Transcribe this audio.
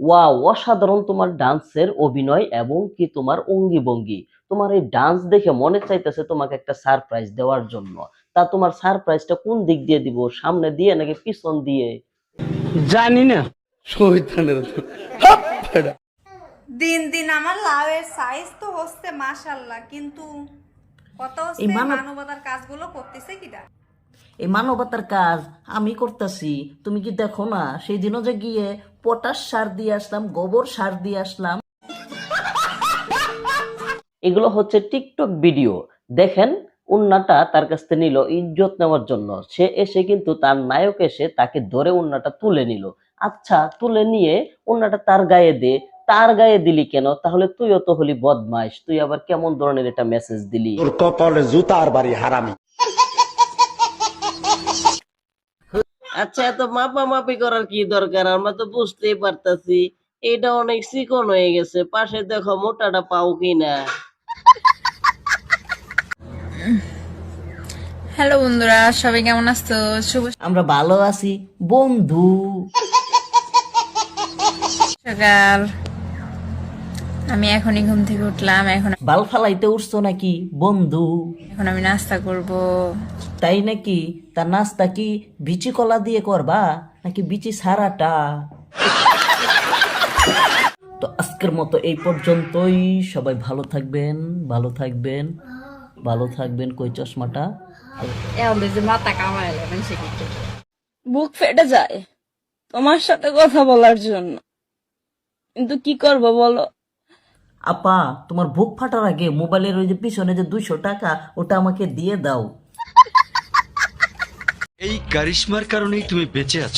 Wow, অসাধারণ তোমার ডান্সের অভিনয় এবং কি তোমার অঙ্গি ভঙ্গি। তোমার এই ডান্স দেখে মনে চাইতেছে তোমাকে একটা সারপ্রাইজ দেওয়ার জন্য। তা তোমার সারপ্রাইজটা কোন দিক দিয়ে দিব, সামনে দিয়ে নাকি পিছন দিয়ে? জানি না। দিন দিন আমার লাউয়ের সাইজ তো হচ্ছে মাশাল্লাহ, কিন্তু কত হচ্ছে মানবতার কাজগুলো করতেছে কিটা। এই মানবতার কাজ আমি করতেছি, তুমি কি দেখো না? সেই দিনও যে গিয়ে পটাশ সার দিয়ে আসলাম, গোবর সার দিয়ে আসলাম। এগুলো হচ্ছে টিকটক ভিডিও। দেখেন, উন্নাটা তার কাছ থেকে নিল ইজ্জত নেওয়ার জন্য। সে এসে কিন্তু তার নায়ক এসে তাকে ধরে উন্নাটা তুলে নিল। আচ্ছা, তুলে নিয়ে উন্নাটা তার গায়ে দে। তার গায়ে দিলি কেন? তাহলে তুইও তো হলি বদমাইশ, তুই আবার কেমন ধরনের এটা মেসেজ দিলি? তোর কপালে জুতার বাড়ি হারামি। আচ্ছা, এত মাপামাপি করার কি দরকার? আমরা তো বুঝতেই পারতাছি এটা অনেক চিকন হয়ে গেছে। পাশে দেখো মোটাটা পাও কিনা। হ্যালো বন্ধুরা, সবাই কেমন আছো? শুভ আমরা ভালো আছি বন্ধু। সকাল। আমি এখনই ঘুম থেকে উঠলাম। এখন বাল ফালাইতে উঠছো নাকি বন্ধু? আমি নাস্তা করব। তাই নাকি? তার নাস্তা কি বিচি কলা দিয়ে করবা নাকি বিচি সারাটা? তো আজকের মতো এই পর্যন্তই। সবাই ভালো থাকবেন, ভালো থাকবেন, ভালো থাকবেন। কই চশমাটা? বুক ফেটে যায় তোমার সাথে কথা বলার জন্য, কিন্তু কি করব বলো? আপা, তোমার বুক ফাটার আগে মোবাইলের ওই যে পিছনে যে 200 টাকা, ওটা আমাকে দিয়ে দাও। এই কারিশমার কারণেই তুমি বেঁচে আছো।